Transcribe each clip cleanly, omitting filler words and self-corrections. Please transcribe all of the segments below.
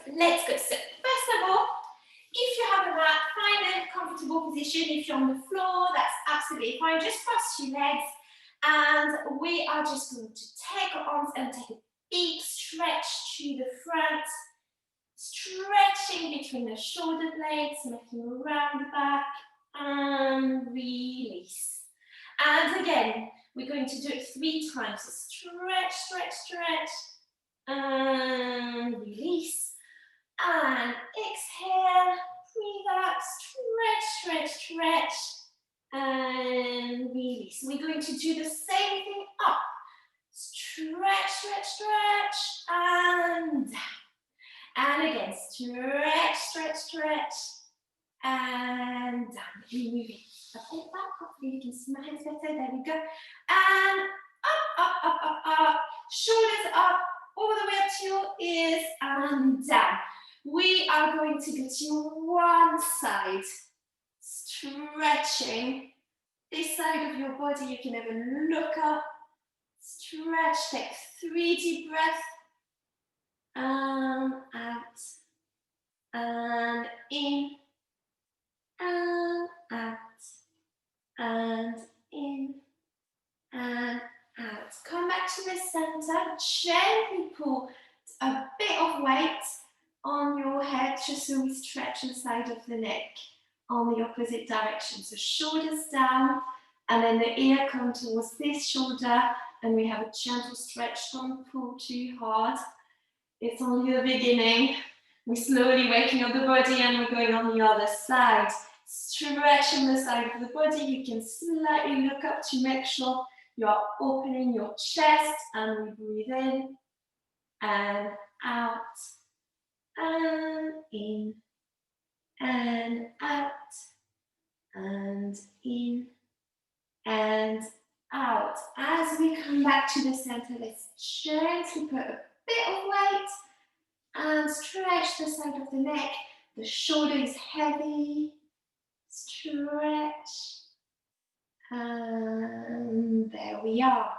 and let's go. So first of all, if you have a mat, find a comfortable position. If you're on the floor, that's absolutely fine. Just cross your legs, and we are just going to take our arms and take a big stretch to the front, stretching between the shoulder blades, making a round back, and release. And again, we're going to do it 3 times. So stretch, stretch, stretch, and release. And exhale, breathe out, stretch, stretch, stretch, and release. We're going to do the same thing up. Stretch, stretch, stretch, and down. And again, stretch, stretch, stretch, and down. Moving a bit back, hopefully you can see my hands better. There we go. And up, up, up, up, up. Shoulders up, all the way up to your ears, and down. We are going to go to one side, stretching this side of your body. You can even look up, stretch, take 3 deep breaths, and out, and in, and out, and in, and out. Come back to the center, gently pull a bit of weight on your head, just so we stretch the side of the neck on the opposite direction. So shoulders down, and then the ear comes towards this shoulder, and we have a gentle stretch. Don't pull too hard. It's only the beginning. We're slowly waking up the body, and we're going on the other side. Stretching the side of the body. You can slightly look up to make sure you're opening your chest, and we breathe in and out, and in, and out, and in, and out. As we come back to the center, let's gently put a bit of weight and stretch the side of the neck. The shoulder is heavy. Stretch. And there we are.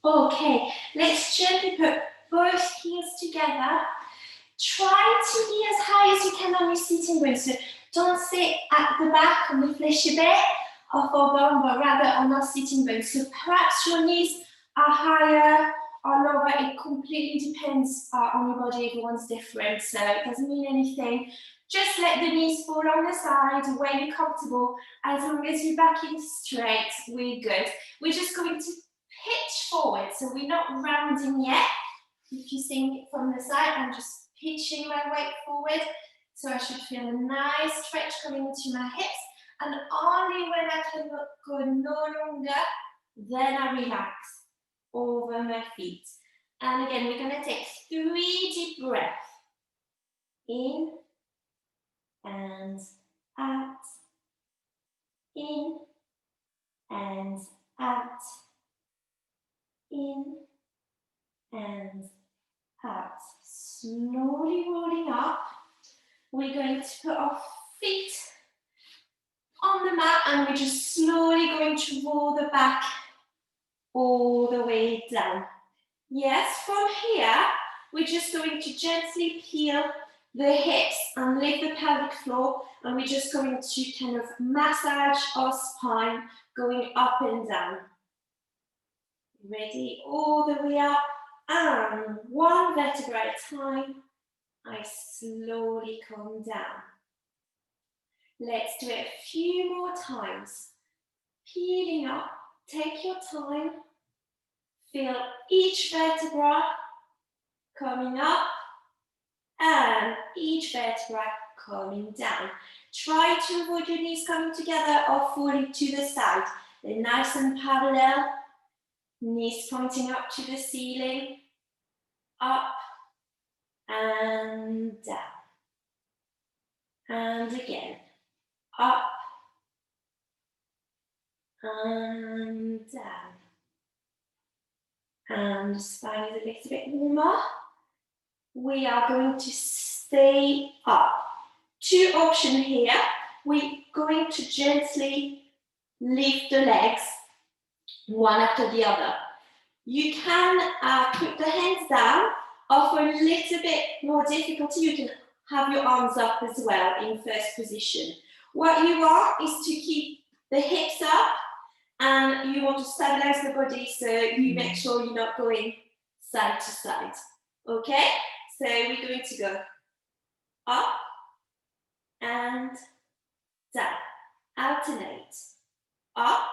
Okay, let's gently put both heels together. Try to be as high as you can on your sitting bones. So don't sit at the back on the fleshy bit of our bone, but rather on our sitting bones. So perhaps your knees are higher or lower. It completely depends on your body. Everyone's different, so it doesn't mean anything. Just let the knees fall on the side where you're comfortable. As long as your back is straight, we're good. We're just going to pitch forward, so we're not rounding yet. If you're seeing it from the side, I'm just pitching my weight forward, so I should feel a nice stretch coming into my hips, and only when I can go no longer, then I relax over my feet. And again, we're going to take 3 deep breaths. In and out, in and out, in and out. Slowly rolling up. We're going to put our feet on the mat, and we're just slowly going to roll the back all the way down. Yes, from here, we're just going to gently peel the hips and lift the pelvic floor, and we're just going to kind of massage our spine going up and down. Ready? All the way up, and 1 vertebra at a time. I slowly come down. Let's do it a few more times. Peeling up, take your time. Feel each vertebra coming up, and each vertebra coming down. Try to avoid your knees coming together or falling to the side. They're nice and parallel. Knees pointing up to the ceiling. Up and down. And again. Up and down. And the spine is a little bit warmer. We are going to stay up. 2 options here. We're going to gently lift the legs one after the other. You can put the hands down are for a little bit more difficulty, you can have your arms up as well in first position. What you want is to keep the hips up, and you want to stabilize the body so you make sure you're not going side to side. Okay? So we're going to go up and down. Alternate. Up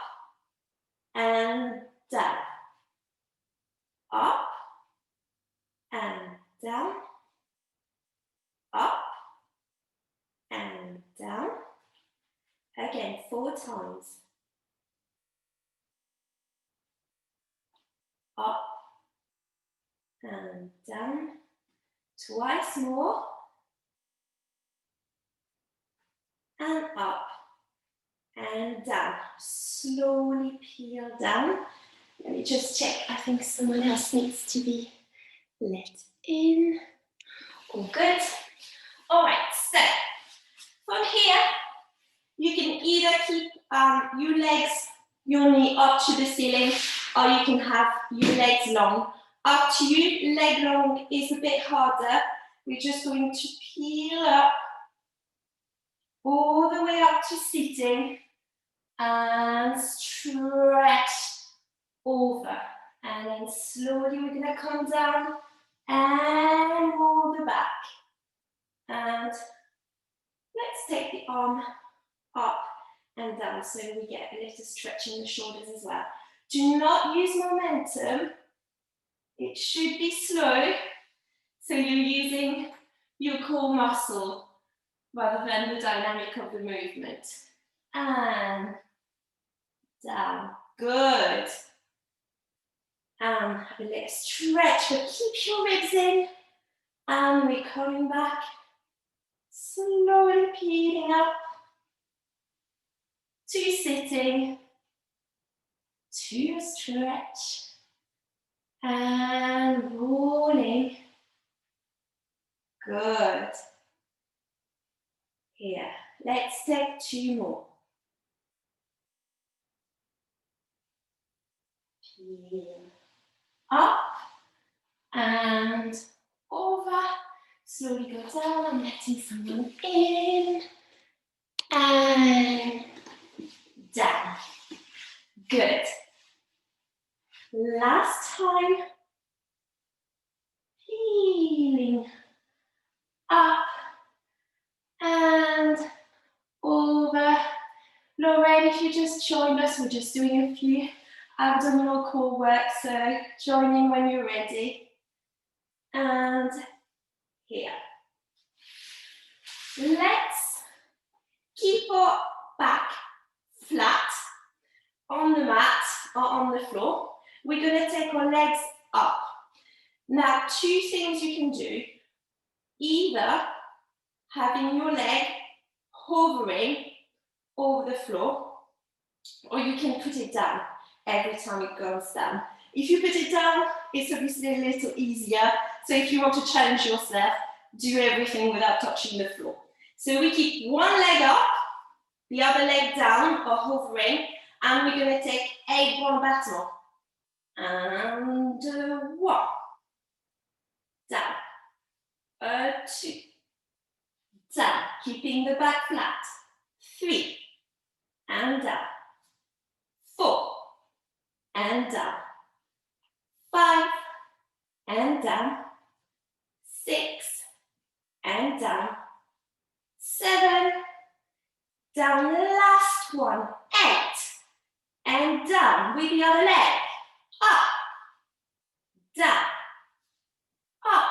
and down. Up and down. Up and down. Again, 4 times. Up and down. Twice more. And up and down. Slowly peel down. Let me just check. I think someone else needs to be let in. All good. All right, so from here, you can either keep your legs, your knee up to the ceiling, or you can have your legs long. Up to you. Leg long is a bit harder. We're just going to peel up all the way up to sitting and stretch over. And then slowly we're going to come down and roll the back. And let's take the arm up and down so we get a little stretch in the shoulders as well. Do not use momentum. It should be slow, so you're using your core muscle rather than the dynamic of the movement. And down. Good. And have a little stretch, but keep your ribs in. And we're coming back. Slowly peeling up to sitting, to a stretch, and rolling. Good. Here, let's take 2 more. Peel up and over. Slowly go down. I'm letting someone in. And down. Good. Last time. Peeling up and over. Lorraine, if you just joined us, we're just doing a few abdominal core work, so join in when you're ready. And here. Let's keep our back flat on the mat or on the floor. We're going to take our legs up. Now, 2 things you can do. Either having your leg hovering over the floor, or you can put it down every time it goes down. If you put it down, it's obviously a little easier. So if you want to challenge yourself, do everything without touching the floor. So we keep one leg up, the other leg down or hovering, and we're going to take 8 grand battement. And 1, down, 2, down, keeping the back flat, 3, and down, 4, and down, 5, and down, 6, and down, 7, down, last one, 8, and down with the other leg, up, down, up,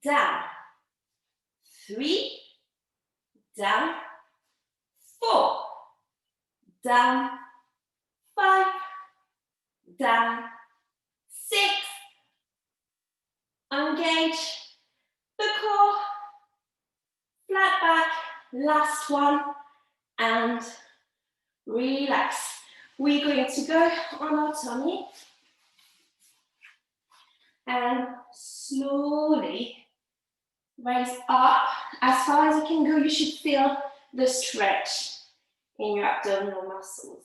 down, 3, down, 4, down, 5, down, 6, engage the core, flat back, last one, and relax. We're going to go on our tummy and slowly raise up as far as you can go. You should feel the stretch in your abdominal muscles.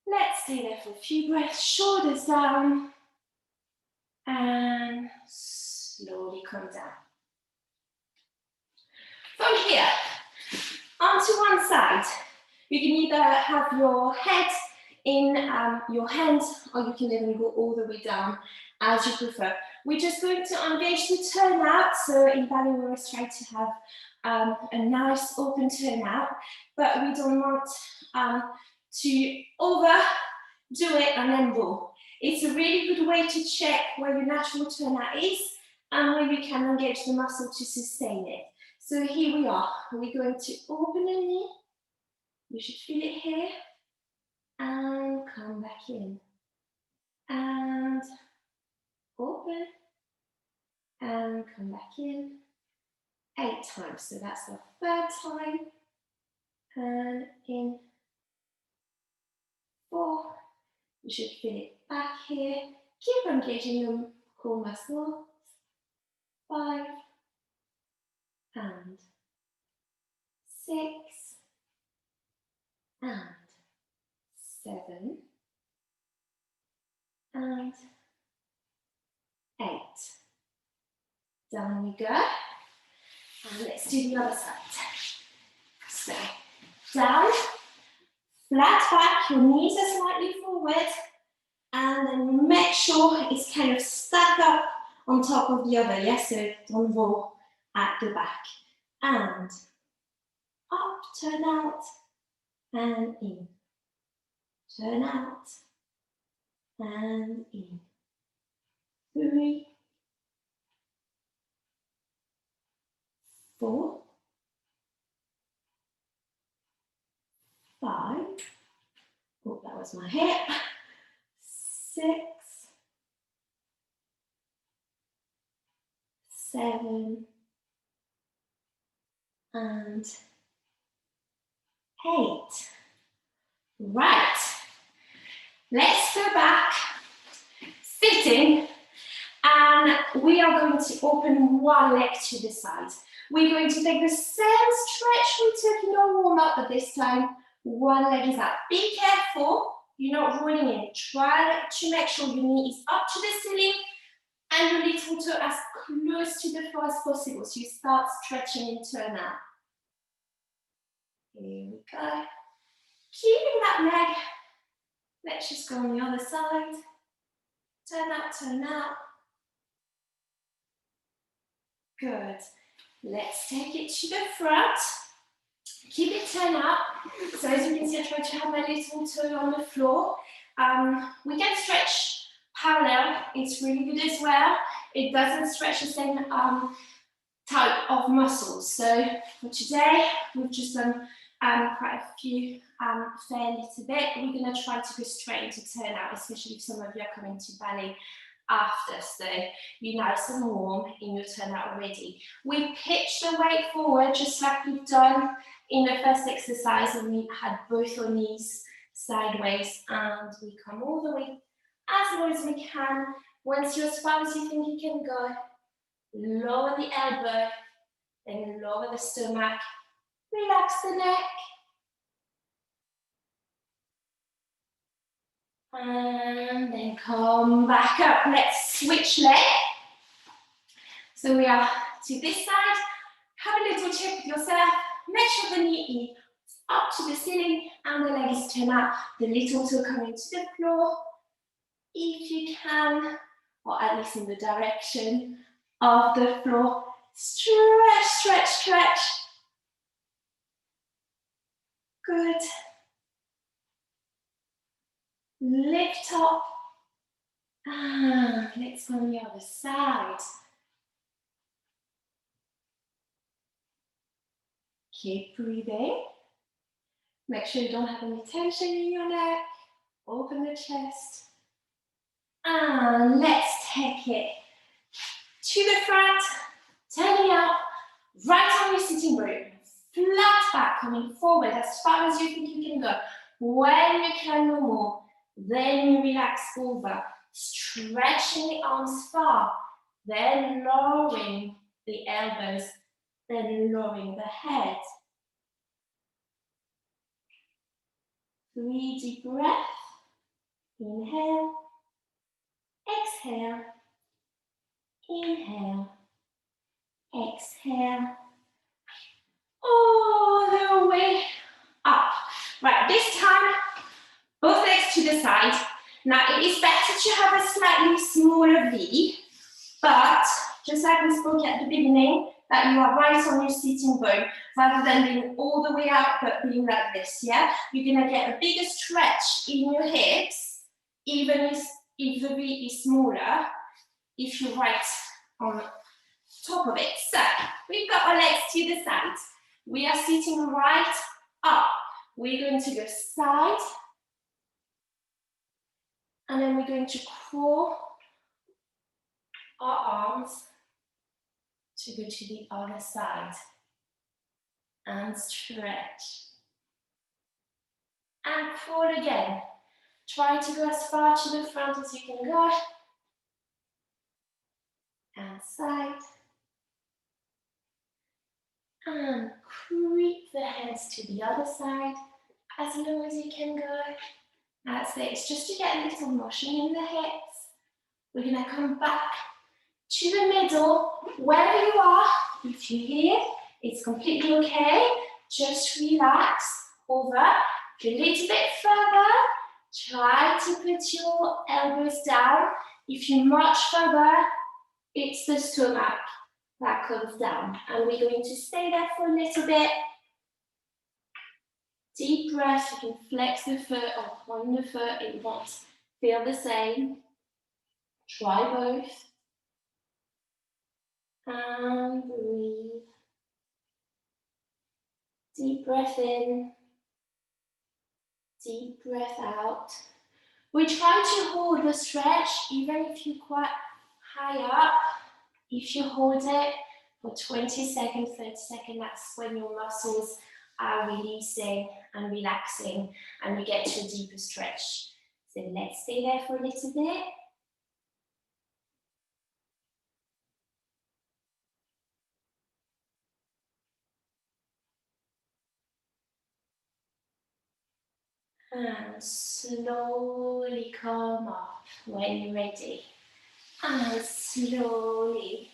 Let's stay there for a few breaths, shoulders down, and come down. From here, onto one side. You can either have your head in your hands, or you can even go all the way down as you prefer. We're just going to engage the turnout. So in ballet, we always try to have a nice open turnout, but we don't want to overdo it and then roll. It's a really good way to check where your natural turnout is and where you can engage the muscle to sustain it. So here we are. We're going to open the knee. You should feel it here. And come back in. And open. And come back in. 8 times. So that's the 3rd time. And in. 4. You should feel it back here. Keep engaging your core muscle. 5. And 6. And 7. And 8. Down we go. And let's do the other side. So, down, flat back, your knees are slightly forward, and then make sure it's kind of stuck up on top of the other, yes? So don't roll at the back. And up, turn out, and in. Turn out, and in. 3, 4, 5. Oh, that was my hip. 6, 7, and 8. Right. Let's go back, sitting, and we are going to open one leg to the side. We're going to take the same stretch we took in our warm-up, but this time one leg is out. Be careful, you're not rolling in. Try to make sure your knee is up to the ceiling and your little toe as close to the floor as possible. So you start stretching and turn out. Here we go. Keeping that leg. Let's just go on the other side. Turn out, turn out. Good. Let's take it to the front. Keep it turned out. So as you can see, I try to have my little toe on the floor. We can stretch parallel. It's really good as well. It doesn't stretch the same type of muscles. So for today, we've just done quite a few fair little bit. We're going to try to go straight into turn out, especially if some of you are coming to ballet after, so you're nice and warm in your turn out already. We pitch the weight forward just like we've done in the first exercise, and we had both our knees sideways, and we come all the way as low as we can. Once you're as far as you think you can go, lower the elbow, then lower the stomach, relax the neck. And then come back up. Let's switch leg. So we are to this side. Have a little check with yourself. Make sure the knee is up to the ceiling and the leg is turned out. The little toe coming to the floor, if you can, or at least in the direction of the floor. Stretch, stretch, stretch. Good. Lift up. Let's go on the other side. Keep breathing. Make sure you don't have any tension in your neck. Open the chest. And let's take it to the front. Turning out right on your sitting bone. Flat back, coming forward as far as you think you can go. When you can no more, then you relax over. Stretching the arms far, then lowering the elbows, then lowering the head. 3 deep breaths. Inhale, exhale, inhale, Exhale. All the way up. Right, this time, both legs to the side. Now, it is better to have a slightly smaller V, but just like we spoke at the beginning, that you are right on your sitting bone, rather than being all the way out, but being like this, yeah? You're gonna get a bigger stretch in your hips, even if the V is smaller, if you're right on top of it. So, we've got our legs to the side. We are sitting right up. We're going to go side, and then we're going to crawl our arms to go to the other side. And stretch. And crawl again. Try to go as far to the front as you can go. And side. And creep the hands to the other side as low as you can go. That's it. It's just to get a little motion in the hips. We're going to come back to the middle, wherever you are. If you're here, it's completely okay. Just relax over. Go a little bit further. Try to put your elbows down. If you're much further, it's the stomach that comes down. And we're going to stay there for a little bit. Deep breath. You can flex the foot or point the foot. It won't feel the same. Try both. And breathe. Deep breath in. Deep breath out. We try to hold the stretch even if you're quite high up. If you hold it for 20 seconds, 30 seconds, that's when your muscles are releasing and relaxing and we get to a deeper stretch. So let's stay there for a little bit. And slowly come up when you're ready. And slowly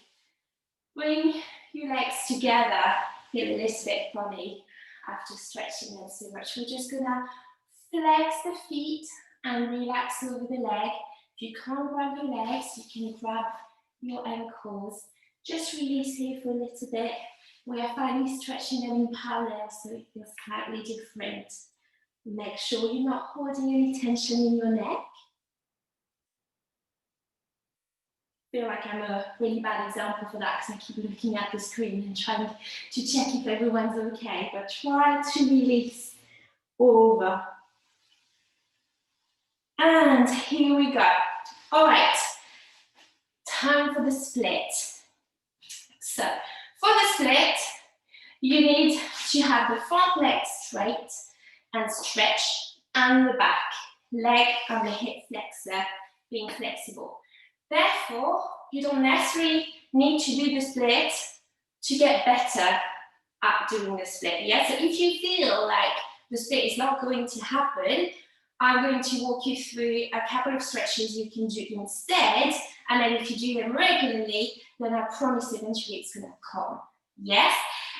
bring your legs together. Feel a little bit funny after stretching them so much. We're just gonna flex the feet and relax over the leg. If you can't grab your legs, you can grab your ankles. Just release here for a little bit. We are finally stretching them in parallel so it feels slightly different. Make sure you're not holding any tension in your neck. I feel like I'm a really bad example for that because I keep looking at the screen and trying to check if everyone's okay, but try to release over. And here we go. All right, time for the split. So for the split, you need to have the front leg straight and stretch, and the back leg and the hip flexor being flexible. Therefore, you don't necessarily need to do the split to get better at doing the split. Yeah? So if you feel like the split is not going to happen, I'm going to walk you through a couple of stretches you can do instead, and then if you do them regularly, then I promise eventually it's going to come. Yes?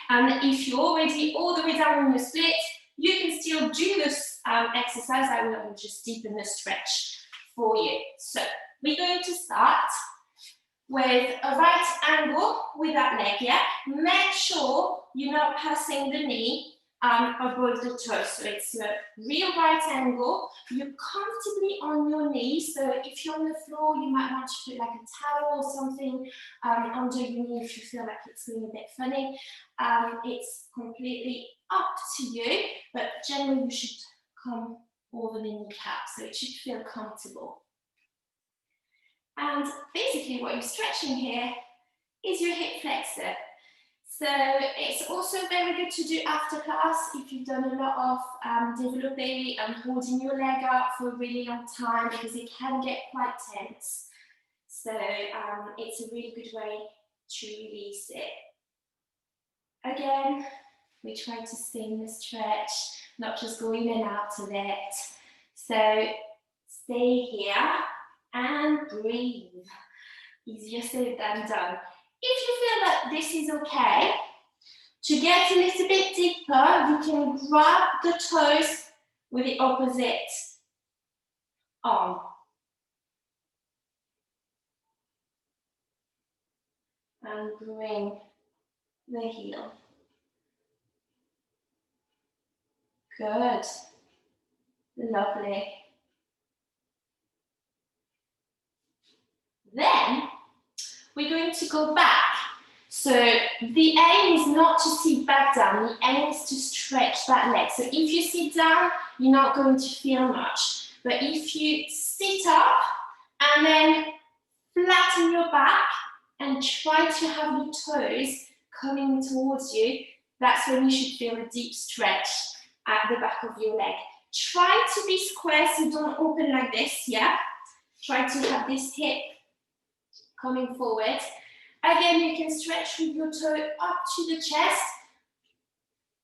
And if you're already all the way down on your split, you can still do this exercise. I will just deepen the stretch for you. So we're going to start with a right angle with that leg, yeah? Make sure you're not passing the knee above the toes. So it's a real right angle. You're comfortably on your knees. So if you're on the floor, you might want to put like a towel or something under your knee if you feel like it's going a bit funny. It's completely up to you, but generally you should come over the kneecap so it should feel comfortable. And basically what you're stretching here is your hip flexor. So it's also very good to do after class if you've done a lot of développé and holding your leg up for a really long time because it can get quite tense. So it's a really good way to release it. Again, we try to stay in the stretch, not just go in and out of it. So stay here and breathe. Easier said than done. If you feel that this is okay, to get a little bit deeper, you can grab the toes with the opposite arm. And bring the heel. Good. Lovely. Then we're going to go back. So the aim is not to sit back down. The aim is to stretch that leg. So if you sit down, you're not going to feel much. But if you sit up and then flatten your back and try to have your toes coming towards you, that's when you should feel a deep stretch at the back of your leg. Try to be square, so don't open like this, yeah? Try to have this hip coming forward. Again, you can stretch with your toe up to the chest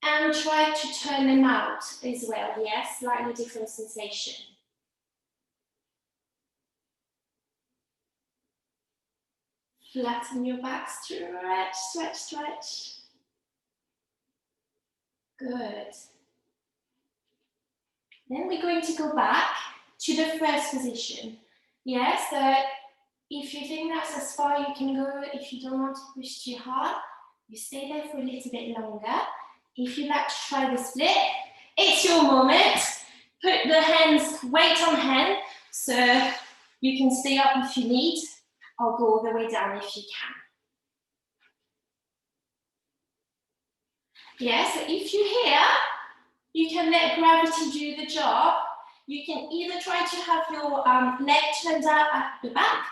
and try to turn them out as well, yeah? Slightly different sensation. Flatten your back, stretch, stretch, stretch. Good. Then we're going to go back to the first position. Yeah, so if you think that's as far you can go, if you don't want to push too hard, you stay there for a little bit longer. If you like to try the split, it's your moment. Put the hands, weight on hand, so you can stay up if you need, or go all the way down if you can. Yeah, so if you're here, you can let gravity do the job. You can either try to have your leg turned out at the back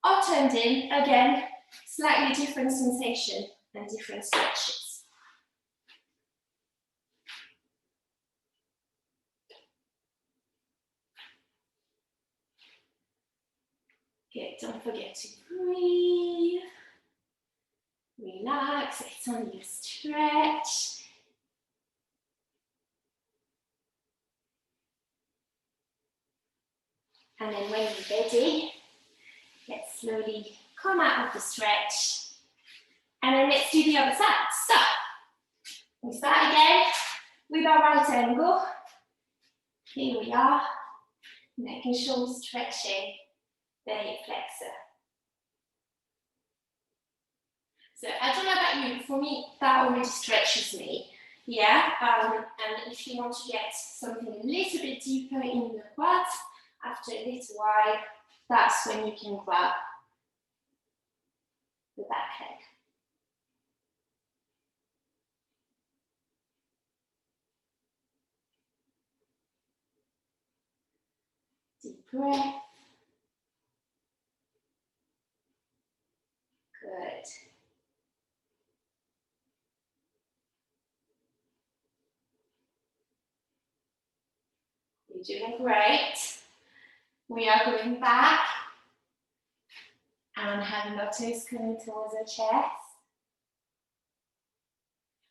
or turned in. Again, slightly different sensation and different stretches. Good, don't forget to breathe. Relax, it's on your stretch. And then when you're ready, let's slowly come out of the stretch. And then let's do the other side. So, we start again with our right angle. Here we are, neck and shoulder stretching the hip flexor. So I don't know about you, for me, that already stretches me. Yeah, and if you want to get something a little bit deeper in the quads, after a little while, that's when you can grab the back leg. Deep breath. Good. You're doing great. We are going back and having our toes coming towards our chest.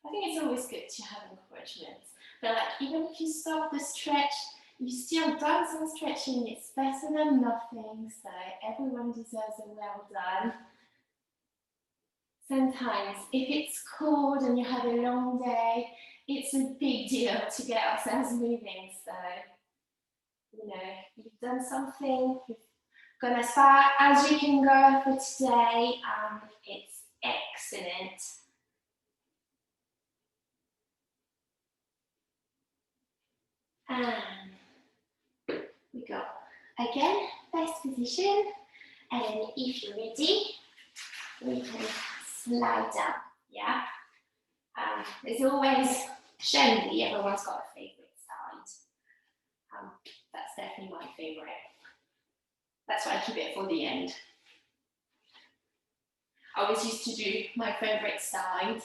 I think it's always good to have encouragement. But like, even if you stop the stretch, you still done some stretching. It's better than nothing. So everyone deserves a well done. Sometimes, if it's cold and you have a long day, it's a big deal to get ourselves moving. So, you know, you've done something, you've gone as far as you can go for today, and it's excellent. And we go again, best position, and then if you're ready, we can slide down, yeah? There's always, generally, everyone's got a favourite side. That's definitely my favourite. That's why I keep it for the end. I always used to do my favourite side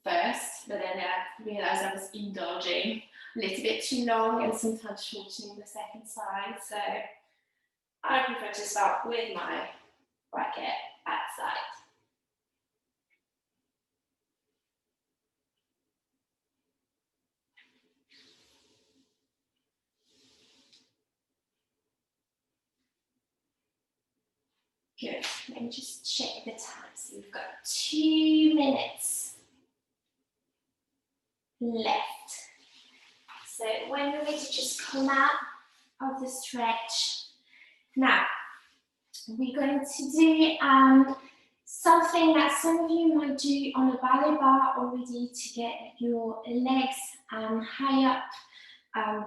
first, but then I realised I was indulging a little bit too long and sometimes shortening the second side. So I prefer to start with my bracket at side. Good. Let me just check the time. So we've got 2 minutes left. So when you're ready, just come out of the stretch. Now, we're going to do something that some of you might do on a ballet bar already to get your legs high up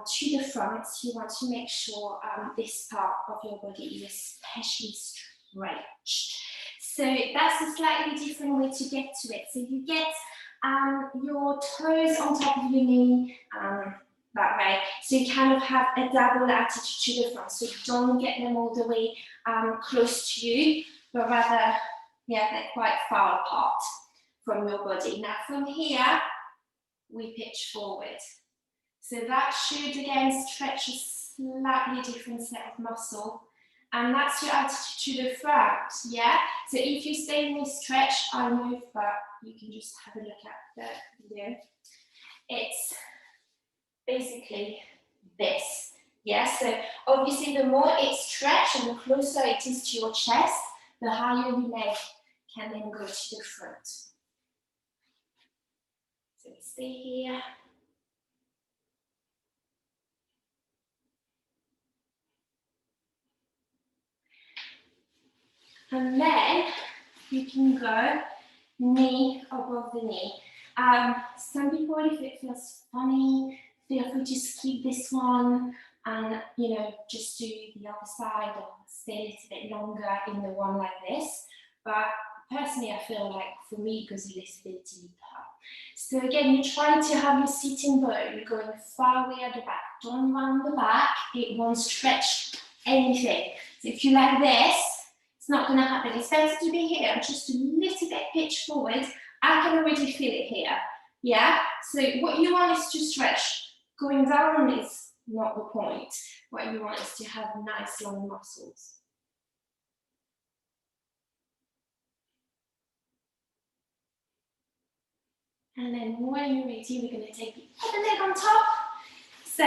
to the front. You want to make sure this part of your body is especially stretched. So that's a slightly different way to get to it. So you get your toes on top of your knee that way. So you kind of have a double attitude to the front. So you don't get them all the way close to you, but rather, yeah, they're quite far apart from your body. Now from here, we pitch forward. So that should again stretch a slightly different set of muscle. And that's your attitude to the front, yeah? So if you stay in this stretch, I'll move, but you can just have a look at the video. It's basically this, yeah? So obviously the more it's stretched and the closer it is to your chest, the higher your leg can then go to the front. So we stay here. And then you can go knee above the knee. Some people, if it feels funny, feel free to skip this one and, you know, just do the other side or stay a little bit longer in the one like this. But personally, I feel like for me, it goes a little bit deeper. So again, you're trying to have your sitting bone. You're going far away at the back. Don't round the back. It won't stretch anything. So if you like this, it's not going to happen. It's better to be here, just a little bit pitch forward. I can already feel it here. Yeah? So what you want is to stretch. Going down is not the point. What you want is to have nice long muscles. And then when you're ready, we're going to take the other leg on top. So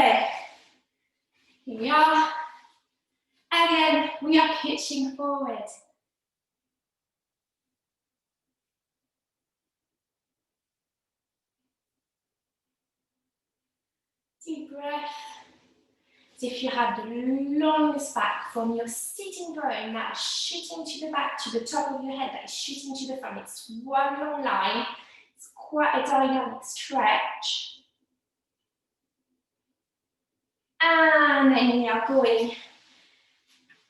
here we are. Again, we are pitching forward. Deep breath. So if you have the longest back from your sitting bone, that is shooting to the back, to the top of your head, that is shooting to the front. It's one long line. It's quite a dynamic stretch. And then we are going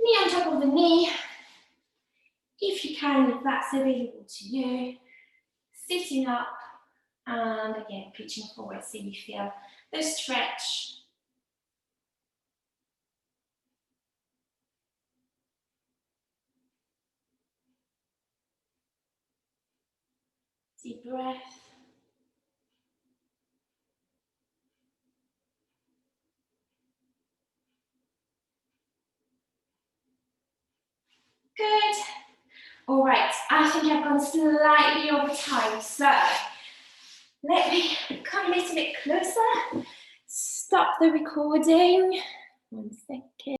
knee on top of the knee. If you can, if that's available to you, sitting up and again pitching forward so you feel the stretch. Deep breath. Good. All right, I think I've gone slightly over time, so let me come a little bit closer. Stop the recording. 1 second.